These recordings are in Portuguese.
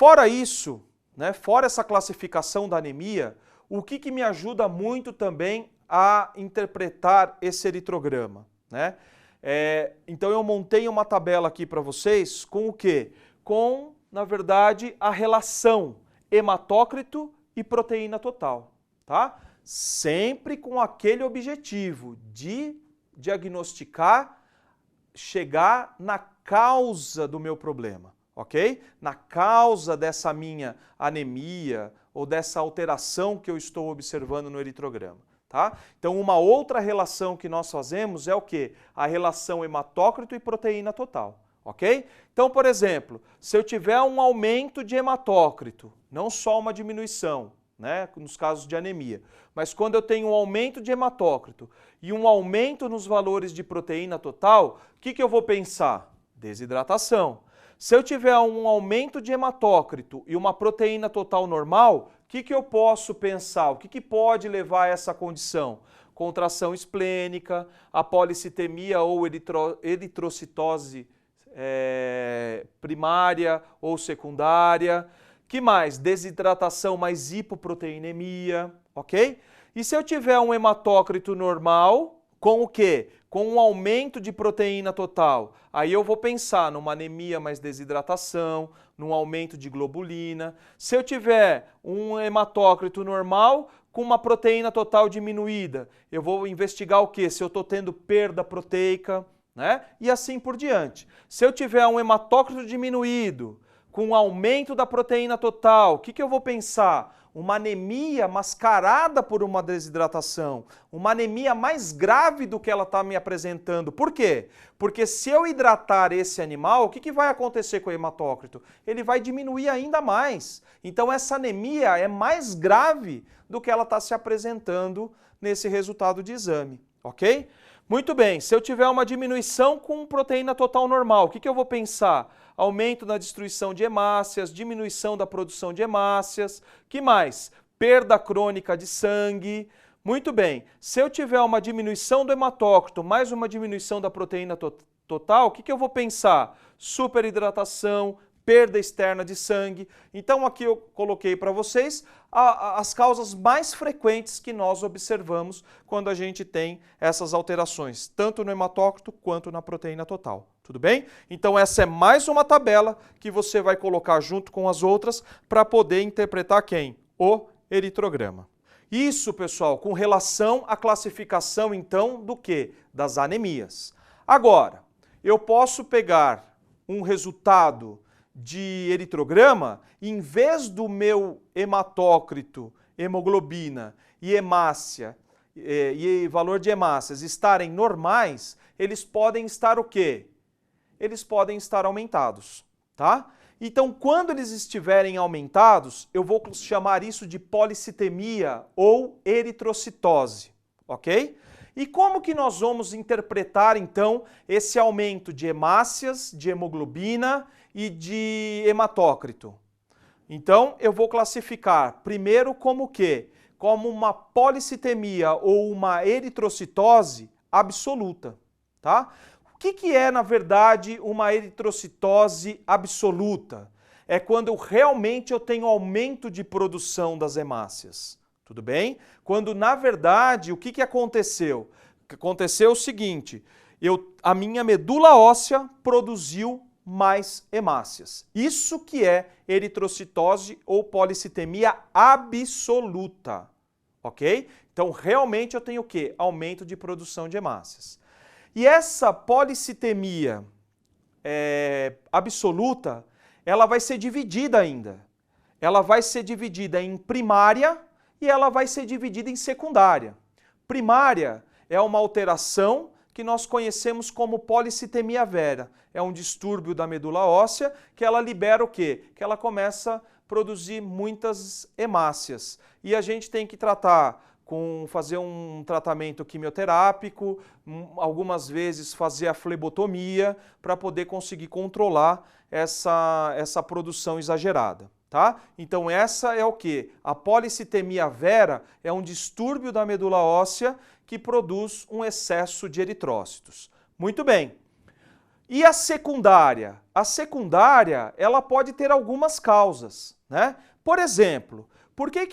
Fora isso, né, fora essa classificação da anemia, o que me ajuda muito também a interpretar esse eritrograma, né? Então eu montei uma tabela aqui para vocês com o quê? Com, na verdade, a relação hematócrito e proteína total, tá? Sempre com aquele objetivo de diagnosticar, chegar na causa do meu problema, ok? Na causa dessa minha anemia ou dessa alteração que eu estou observando no eritrograma, tá? Então uma outra relação que nós fazemos é o quê? A relação hematócrito e proteína total, ok? Então, por exemplo, se eu tiver um aumento de hematócrito, não só uma diminuição, né, nos casos de anemia, mas quando eu tenho um aumento de hematócrito e um aumento nos valores de proteína total, o que eu vou pensar? Desidratação. Se eu tiver um aumento de hematócrito e uma proteína total normal, o que eu posso pensar? O que pode levar a essa condição? Contração esplênica, a policitemia ou eritrocitose primária ou secundária. Que mais? Desidratação mais hipoproteinemia, ok? E se eu tiver um hematócrito normal, com o quê? Com um aumento de proteína total. Aí eu vou pensar numa anemia mais desidratação, num aumento de globulina. Se eu tiver um hematócrito normal com uma proteína total diminuída, eu vou investigar o quê? Se eu estou tendo perda proteica, né? E assim por diante. Se eu tiver um hematócrito diminuído, com um aumento da proteína total, o que eu vou pensar? Uma anemia mascarada por uma desidratação, uma anemia mais grave do que ela está me apresentando. Por quê? Porque se eu hidratar esse animal, o que vai acontecer com o hematócrito? Ele vai diminuir ainda mais. Então essa anemia é mais grave do que ela está se apresentando nesse resultado de exame, ok? Muito bem, se eu tiver uma diminuição com proteína total normal, o que eu vou pensar? Aumento na destruição de hemácias, diminuição da produção de hemácias, que mais? Perda crônica de sangue. Muito bem, se eu tiver uma diminuição do hematócrito, mais uma diminuição da proteína total, o que eu vou pensar? Superidratação, perda externa de sangue. Então aqui eu coloquei para vocês as causas mais frequentes que nós observamos quando a gente tem essas alterações, tanto no hematócrito quanto na proteína total. Tudo bem? Então essa é mais uma tabela que você vai colocar junto com as outras para poder interpretar quem? O eritrograma. Isso, pessoal, com relação à classificação, então, do quê? Das anemias. Agora, eu posso pegar um resultado de eritrograma, em vez do meu hematócrito, hemoglobina e hemácia, e valor de hemácias estarem normais, eles podem estar o quê? Eles podem estar aumentados, tá? Então, quando eles estiverem aumentados, eu vou chamar isso de policitemia ou eritrocitose, ok? E como que nós vamos interpretar, então, esse aumento de hemácias, de hemoglobina e de hematócrito? Então, eu vou classificar primeiro como o quê? Como uma policitemia ou uma eritrocitose absoluta, tá? O que é, na verdade, uma eritrocitose absoluta? É quando realmente eu tenho aumento de produção das hemácias. Tudo bem? Quando, na verdade, o que aconteceu? Aconteceu o seguinte, a minha medula óssea produziu mais hemácias. Isso que é eritrocitose ou policitemia absoluta, ok? Então, realmente eu tenho o quê? Aumento de produção de hemácias. E essa policitemia absoluta, ela vai ser dividida ainda. Ela vai ser dividida em primária e ela vai ser dividida em secundária. Primária é uma alteração que nós conhecemos como policitemia vera. É um distúrbio da medula óssea que ela libera o quê? Que ela começa a produzir muitas hemácias. E a gente tem que fazer um tratamento quimioterápico, algumas vezes fazer a flebotomia para poder conseguir controlar essa produção exagerada. Tá? Então essa é o quê? A policitemia vera é um distúrbio da medula óssea que produz um excesso de eritrócitos. Muito bem. E a secundária? A secundária, ela pode ter algumas causas, né? Por exemplo, por que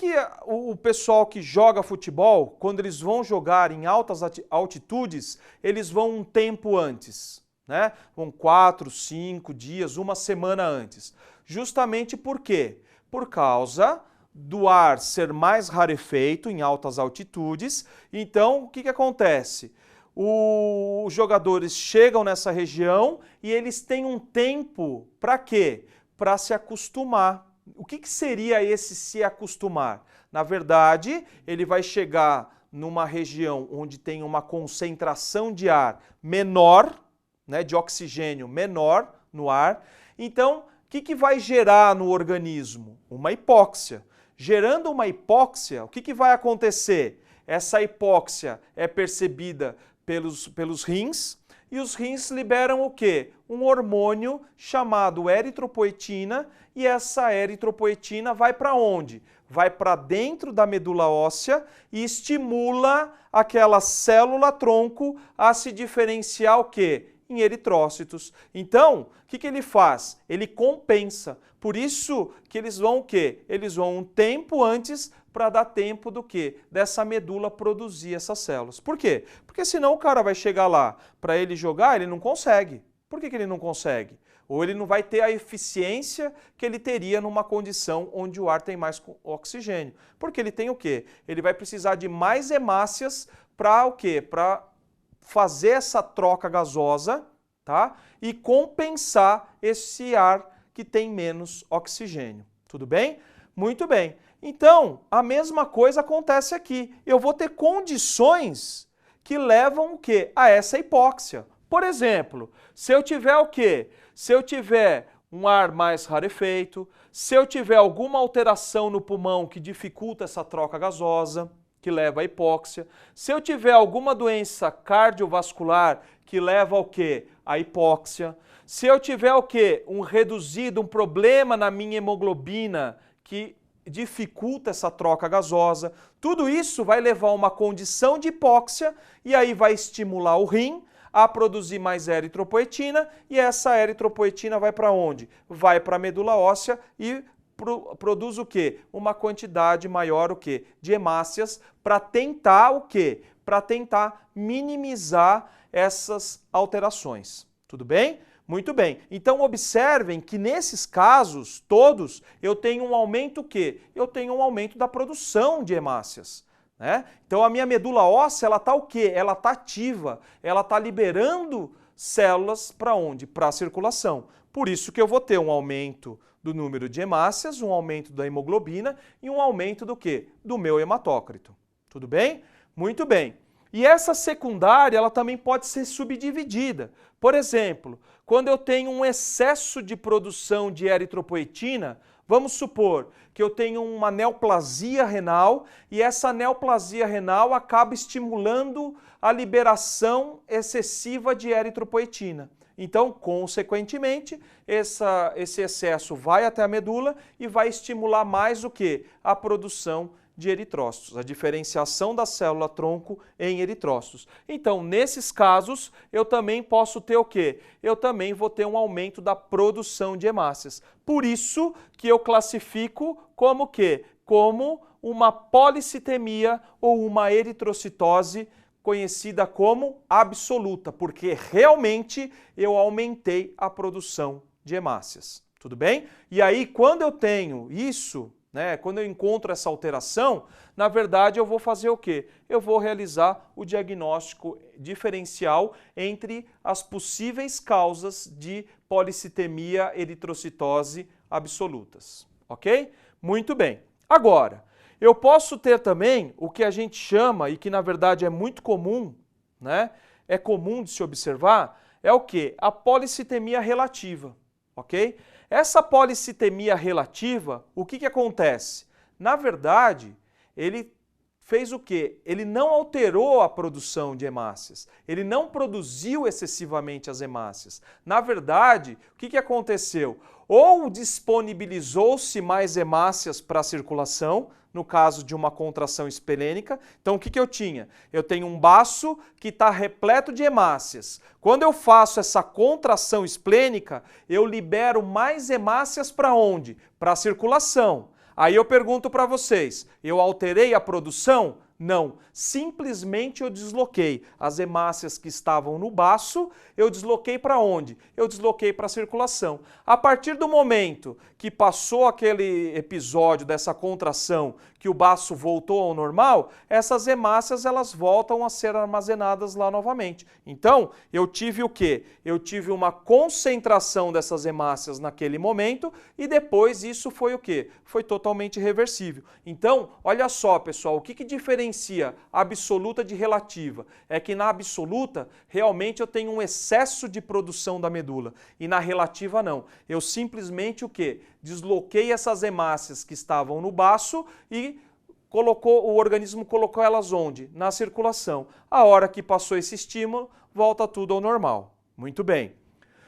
o pessoal que joga futebol, quando eles vão jogar em altas altitudes, eles vão um tempo antes, né? Vão 4, 5 dias, uma semana antes. Justamente por quê? Por causa do ar ser mais rarefeito em altas altitudes. Então, o que acontece? Os jogadores chegam nessa região e eles têm um tempo para quê? Para se acostumar. O que seria esse se acostumar? Na verdade, ele vai chegar numa região onde tem uma concentração de ar menor, né, de oxigênio menor no ar. Então, o que vai gerar no organismo? Uma hipóxia. Gerando uma hipóxia, o que vai acontecer? Essa hipóxia é percebida pelos rins, e os rins liberam o quê? Um hormônio chamado eritropoetina, e essa eritropoetina vai para onde? Vai para dentro da medula óssea e estimula aquela célula-tronco a se diferenciar o quê? Em eritrócitos. Então, o que ele faz? Ele compensa. Por isso que eles vão o quê? Eles vão um tempo antes para dar tempo do quê? Dessa medula produzir essas células. Por quê? Porque senão o cara vai chegar lá para ele jogar, ele não consegue. Por que ele não consegue? Ou ele não vai ter a eficiência que ele teria numa condição onde o ar tem mais oxigênio. Porque ele tem o quê? Ele vai precisar de mais hemácias para o quê? Para fazer essa troca gasosa, tá? E compensar esse ar que tem menos oxigênio. Tudo bem? Muito bem. Então, a mesma coisa acontece aqui. Eu vou ter condições que levam o quê? A essa hipóxia. Por exemplo, se eu tiver o quê? Se eu tiver um ar mais rarefeito, se eu tiver alguma alteração no pulmão que dificulta essa troca gasosa, que leva à hipóxia, se eu tiver alguma doença cardiovascular que leva ao quê? À hipóxia, se eu tiver o quê? Um problema na minha hemoglobina que dificulta essa troca gasosa, tudo isso vai levar a uma condição de hipóxia e aí vai estimular o rim a produzir mais eritropoetina e essa eritropoetina vai para onde? Vai para a medula óssea e produz o quê? Uma quantidade maior o quê? De hemácias para tentar o quê? Para tentar minimizar essas alterações. Tudo bem? Muito bem. Então observem que nesses casos todos eu tenho um aumento o quê? Eu tenho um aumento da produção de hemácias. Né? Então a minha medula óssea, ela está o quê? Ela está ativa, ela está liberando células para onde? Para a circulação. Por isso que eu vou ter um aumento do número de hemácias, um aumento da hemoglobina e um aumento do quê? Do meu hematócrito. Tudo bem? Muito bem. E essa secundária, ela também pode ser subdividida. Por exemplo, quando eu tenho um excesso de produção de eritropoetina, vamos supor que eu tenho uma neoplasia renal e essa neoplasia renal acaba estimulando a liberação excessiva de eritropoetina. Então, consequentemente, esse excesso vai até a medula e vai estimular mais o quê? A produção de eritrócitos, a diferenciação da célula-tronco em eritrócitos. Então, nesses casos, eu também posso ter o quê? Eu também vou ter um aumento da produção de hemácias. Por isso que eu classifico como o quê? Como uma policitemia ou uma eritrocitose conhecida como absoluta, porque realmente eu aumentei a produção de hemácias. Tudo bem? E aí, quando eu tenho isso, né, quando eu encontro essa alteração, na verdade eu vou fazer o quê? Eu vou realizar o diagnóstico diferencial entre as possíveis causas de policitemia eritrocitose absolutas. Ok? Muito bem. Agora, eu posso ter também o que a gente chama, e que na verdade é muito comum, né? É comum de se observar, é o quê? A policitemia relativa, ok? Essa policitemia relativa, o que acontece? Na verdade, ele fez o quê? Ele não alterou a produção de hemácias, ele não produziu excessivamente as hemácias. Na verdade, o que aconteceu? Ou disponibilizou-se mais hemácias para a circulação, no caso de uma contração esplênica. Então, o que eu tinha? Eu tenho um baço que está repleto de hemácias. Quando eu faço essa contração esplênica, eu libero mais hemácias para onde? Para a circulação. Aí eu pergunto para vocês, eu alterei a produção? Não, simplesmente eu desloquei as hemácias que estavam no baço, eu desloquei para onde? Eu desloquei para a circulação. A partir do momento que passou aquele episódio dessa contração, que o baço voltou ao normal, essas hemácias elas voltam a ser armazenadas lá novamente. Então, eu tive o quê? Eu tive uma concentração dessas hemácias naquele momento e depois isso foi o quê? Foi totalmente reversível. Então, olha só, pessoal, o que diferencia a absoluta de relativa? É que na absoluta, realmente eu tenho um excesso de produção da medula e na relativa não. Eu simplesmente o quê? Desloquei essas hemácias que estavam no baço e o organismo colocou elas onde? Na circulação. A hora que passou esse estímulo, volta tudo ao normal. Muito bem.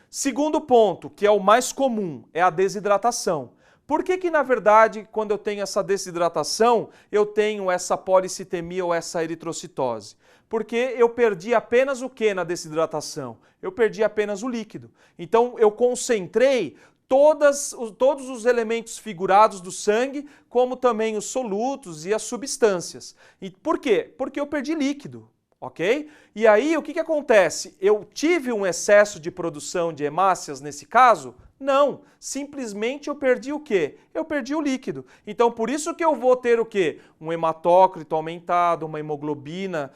Segundo ponto, que é o mais comum, é a desidratação. Por que na verdade, quando eu tenho essa desidratação, eu tenho essa policitemia ou essa eritrocitose? Porque eu perdi apenas o que na desidratação? Eu perdi apenas o líquido. Então, eu concentrei todos os elementos figurados do sangue, como também os solutos e as substâncias. E por quê? Porque eu perdi líquido, ok? E aí, o que acontece? Eu tive um excesso de produção de hemácias nesse caso? Não, simplesmente eu perdi o quê? Eu perdi o líquido. Então, por isso que eu vou ter o quê? Um hematócrito aumentado, uma hemoglobina,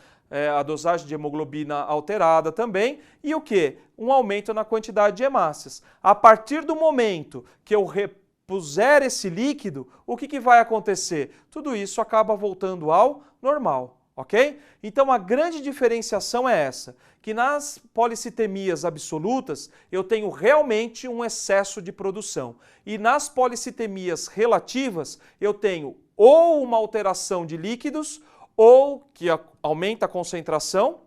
a dosagem de hemoglobina alterada também, e o quê? Um aumento na quantidade de hemácias. A partir do momento que eu repuser esse líquido, o que vai acontecer? Tudo isso acaba voltando ao normal, ok? Então a grande diferenciação é essa, que nas policitemias absolutas eu tenho realmente um excesso de produção, e nas policitemias relativas eu tenho ou uma alteração de líquidos, ou que aumenta a concentração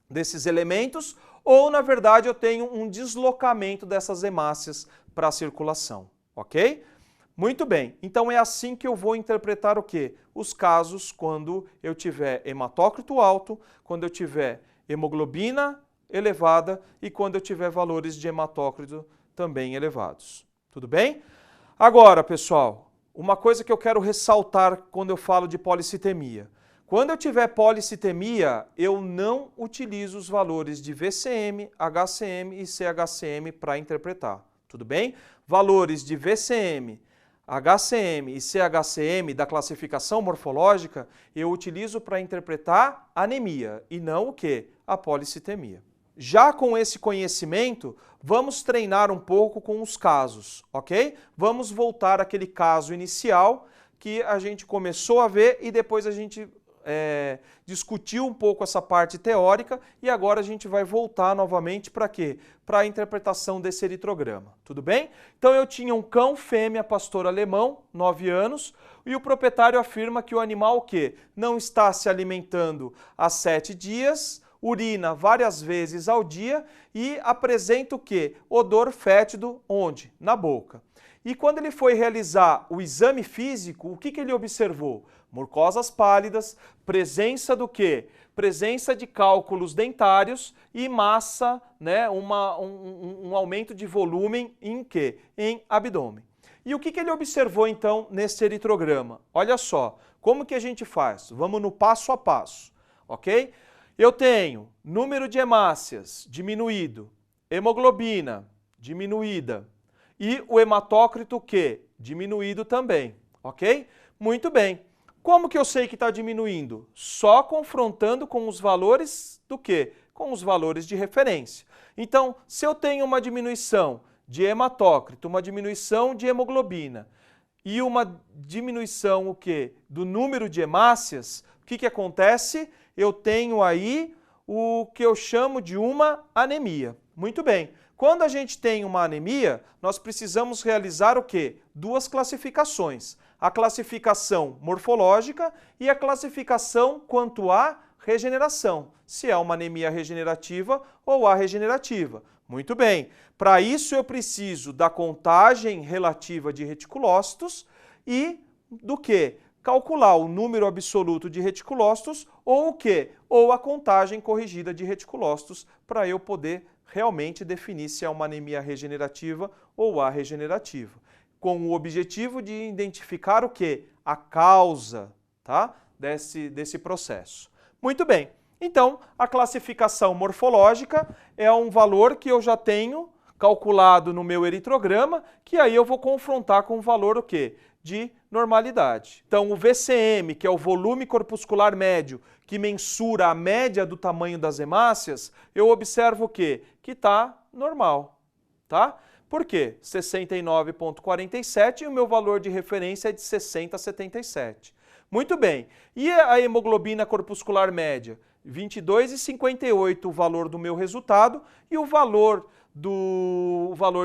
desses elementos, ou na verdade eu tenho um deslocamento dessas hemácias para a circulação, ok? Muito bem, então é assim que eu vou interpretar o quê? Os casos quando eu tiver hematócrito alto, quando eu tiver hemoglobina elevada e quando eu tiver valores de hematócrito também elevados. Tudo bem? Agora, pessoal, uma coisa que eu quero ressaltar quando eu falo de policitemia. Quando eu tiver policitemia, eu não utilizo os valores de VCM, HCM e CHCM para interpretar, tudo bem? Valores de VCM, HCM e CHCM da classificação morfológica, eu utilizo para interpretar anemia e não o quê? A policitemia. Já com esse conhecimento, vamos treinar um pouco com os casos, ok? Vamos voltar àquele caso inicial que a gente começou a ver e depois a gente discutiu um pouco essa parte teórica e agora a gente vai voltar novamente para quê? Para a interpretação desse eritrograma, tudo bem? Então eu tinha um cão fêmea pastor alemão, 9 anos, e o proprietário afirma que o animal o quê? Não está se alimentando há 7 dias, urina várias vezes ao dia e apresenta o quê? Odor fétido onde? Na boca. E quando ele foi realizar o exame físico, o que ele observou? Mucosas pálidas, presença do quê? Presença de cálculos dentários e massa, né, um aumento de volume em quê? Em abdômen. E o que ele observou então nesse eritrograma? Olha só, como que a gente faz? Vamos no passo a passo, ok? Eu tenho número de hemácias diminuído, hemoglobina diminuída e o hematócrito que? Diminuído também, ok? Muito bem. Como que eu sei que está diminuindo? Só confrontando com os valores do quê? Com os valores de referência. Então, se eu tenho uma diminuição de hematócrito, uma diminuição de hemoglobina e uma diminuição o quê? Do número de hemácias, o que acontece? Eu tenho aí o que eu chamo de uma anemia. Muito bem. Quando a gente tem uma anemia, nós precisamos realizar o quê? 2 classificações. A classificação morfológica e a classificação quanto à regeneração, se é uma anemia regenerativa ou arregenerativa. Muito bem, para isso eu preciso da contagem relativa de reticulócitos e do quê? calcular o número absoluto de reticulócitos ou o quê? Ou a contagem corrigida de reticulócitos para eu poder realmente definir se é uma anemia regenerativa ou arregenerativa, com o objetivo de identificar o quê? A causa, tá? desse processo. Muito bem, então a classificação morfológica é um valor que eu já tenho calculado no meu eritrograma, que aí eu vou confrontar com o valor o quê? De normalidade. Então o VCM, que é o volume corpuscular médio, que mensura a média do tamanho das hemácias, eu observo o quê? Que está normal, tá? Por quê? 69,47 e o meu valor de referência é de 60,77. Muito bem. E a hemoglobina corpuscular média? 22,58 o valor do meu resultado e o valor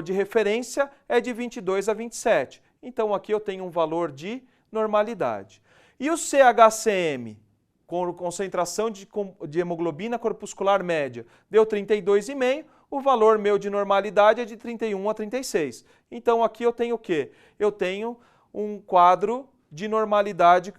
de referência é de 22 a 27. Então aqui eu tenho um valor de normalidade. E o CHCM, com concentração de hemoglobina corpuscular média, deu 32,5, o valor meu de normalidade é de 31 a 36. Então aqui eu tenho o quê? Eu tenho um quadro de normalidade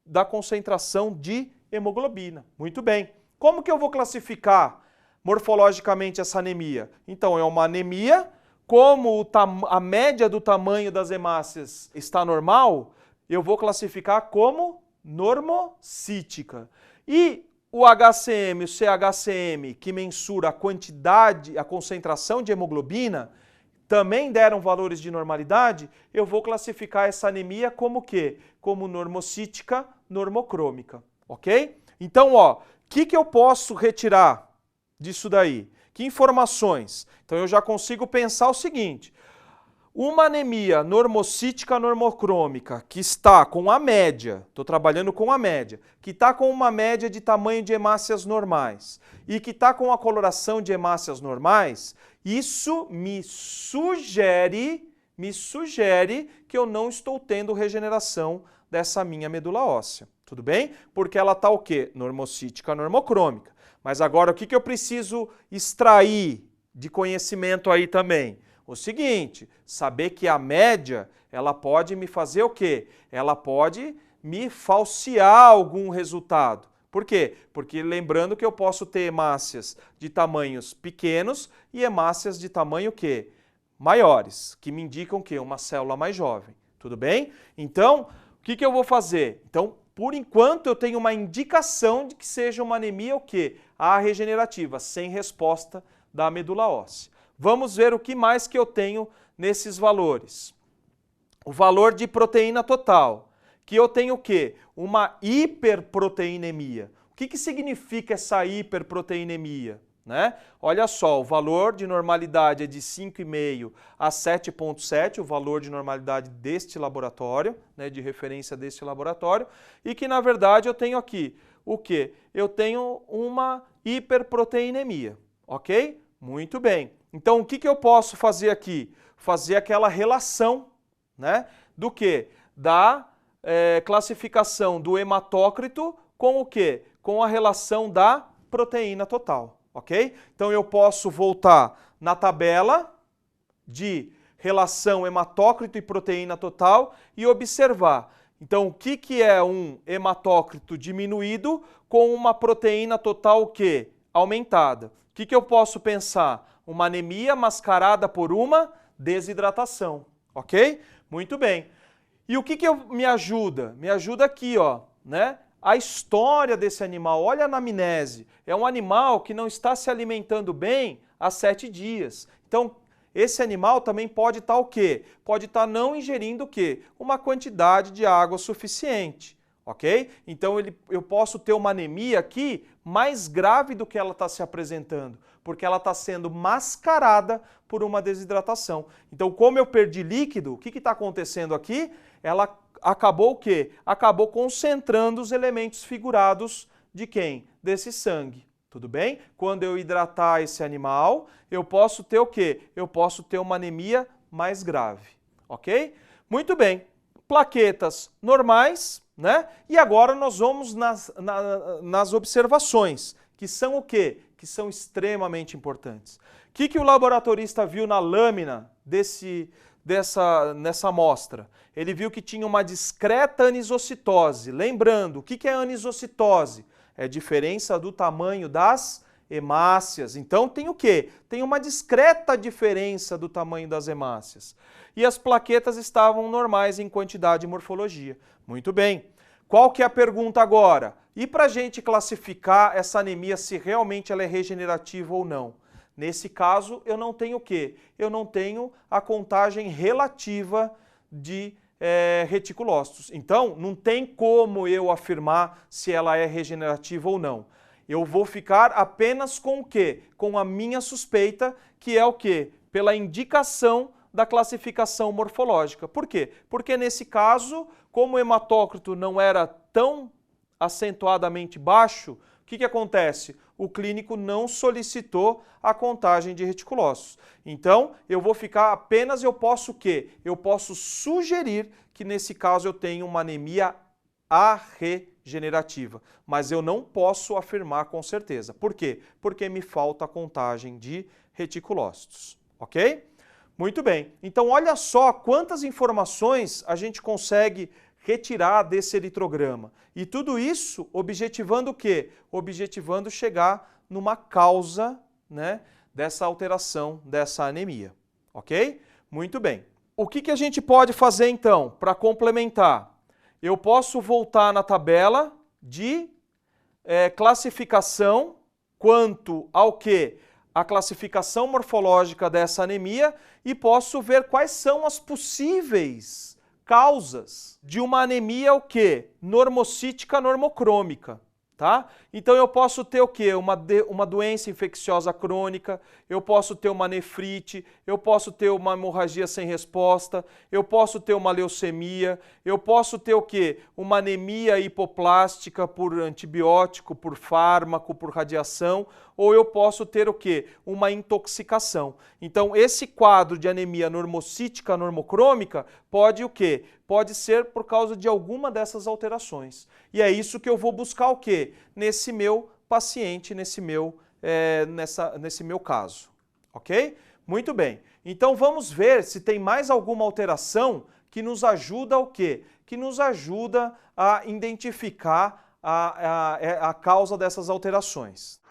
da concentração de hemoglobina. Muito bem. Como que eu vou classificar morfologicamente essa anemia? Então, é uma anemia, como a média do tamanho das hemácias está normal, eu vou classificar como normocítica. E o HCM, o CHCM, que mensura a quantidade, a concentração de hemoglobina, também deram valores de normalidade, eu vou classificar essa anemia como o quê? Como normocítica, normocrômica, ok? Então, ó, o que eu posso retirar disso daí? Que informações? Então eu já consigo pensar o seguinte, uma anemia normocítica normocrômica que está com a média, estou trabalhando com a média, que está com uma média de tamanho de hemácias normais e que está com a coloração de hemácias normais, isso me sugere que eu não estou tendo regeneração dessa minha medula óssea. Tudo bem? Porque ela está o quê? Normocítica normocrômica. Mas agora o que eu preciso extrair de conhecimento aí também? O seguinte, saber que a média, ela pode me fazer o quê? Ela pode me falsear algum resultado. Por quê? Porque lembrando que eu posso ter hemácias de tamanhos pequenos e hemácias de tamanho o quê? Maiores, que me indicam que uma célula mais jovem. Tudo bem? Então, o que eu vou fazer? Então, por enquanto, eu tenho uma indicação de que seja uma anemia o quê? Arregenerativa, sem resposta da medula óssea. Vamos ver o que mais que eu tenho nesses valores. O valor de proteína total, que eu tenho o quê? Uma hiperproteinemia. O que significa essa hiperproteinemia? Né? Olha só, o valor de normalidade é de 5,5 a 7,7, o valor de normalidade deste laboratório, né, de referência deste laboratório, e que na verdade eu tenho aqui o quê? Eu tenho uma hiperproteinemia, ok? Muito bem. Então o que eu posso fazer aqui? Fazer aquela relação, né, do quê? Da classificação do hematócrito com o quê? Com a relação da proteína total. Ok? Então eu posso voltar na tabela de relação hematócrito e proteína total e observar. Então o que é um hematócrito diminuído com uma proteína total o quê? Aumentada. O que eu posso pensar? Uma anemia mascarada por uma desidratação. Ok? Muito bem. E o que me ajuda? Me ajuda aqui, ó, né? A história desse animal, olha a anamnese, é um animal que não está se alimentando bem há 7 dias. Então, esse animal também pode estar o quê? Pode estar não ingerindo o quê? Uma quantidade de água suficiente, ok? Então, eu posso ter uma anemia aqui mais grave do que ela está se apresentando, porque ela está sendo mascarada por uma desidratação. Então, como eu perdi líquido, o que está acontecendo aqui? Ela acabou o quê? Acabou concentrando os elementos figurados de quem? Desse sangue. Tudo bem? Quando eu hidratar esse animal, eu posso ter o quê? Eu posso ter uma anemia mais grave. Ok? Muito bem. Plaquetas normais, né? E agora nós vamos nas observações, que são o quê? Que são extremamente importantes. O que o laboratorista viu na lâmina nessa amostra? Ele viu que tinha uma discreta anisocitose. Lembrando, o que é anisocitose? É diferença do tamanho das hemácias. Então tem o quê? Tem uma discreta diferença do tamanho das hemácias. E as plaquetas estavam normais em quantidade e morfologia. Muito bem. Qual que é a pergunta agora? E para a gente classificar essa anemia, se realmente ela é regenerativa ou não? Nesse caso, eu não tenho o quê? Eu não tenho a contagem relativa de reticulócitos. Então, não tem como eu afirmar se ela é regenerativa ou não. Eu vou ficar apenas com o quê? Com a minha suspeita, que é o quê? Pela indicação da classificação morfológica. Por quê? Porque nesse caso, como o hematócrito não era tão acentuadamente baixo, o que acontece? O clínico não solicitou a contagem de reticulócitos. Então, eu vou ficar apenas, eu posso o quê? Eu posso sugerir que nesse caso eu tenho uma anemia arregenerativa, mas eu não posso afirmar com certeza. Por quê? Porque me falta a contagem de reticulócitos, ok? Muito bem. Então, olha só quantas informações a gente consegue retirar desse eritrograma. E tudo isso objetivando o quê? Objetivando chegar numa causa, né, dessa alteração, dessa anemia. Ok? Muito bem. O que a gente pode fazer então para complementar? Eu posso voltar na tabela de classificação quanto ao quê? A classificação morfológica dessa anemia e posso ver quais são as possíveis causas de uma anemia o quê? Normocítica normocrômica, tá? Então eu posso ter o quê? Uma doença infecciosa crônica, eu posso ter uma nefrite, eu posso ter uma hemorragia sem resposta, eu posso ter uma leucemia, eu posso ter o quê? Uma anemia hipoplástica por antibiótico, por fármaco, por radiação, ou eu posso ter o quê? Uma intoxicação. Então, esse quadro de anemia normocítica normocrômica pode o quê? Pode ser por causa de alguma dessas alterações. E é isso que eu vou buscar o quê? Nesse meu paciente, nesse meu caso. Ok? Muito bem. Então, vamos ver se tem mais alguma alteração que nos ajuda o quê? Que nos ajuda a identificar a causa dessas alterações.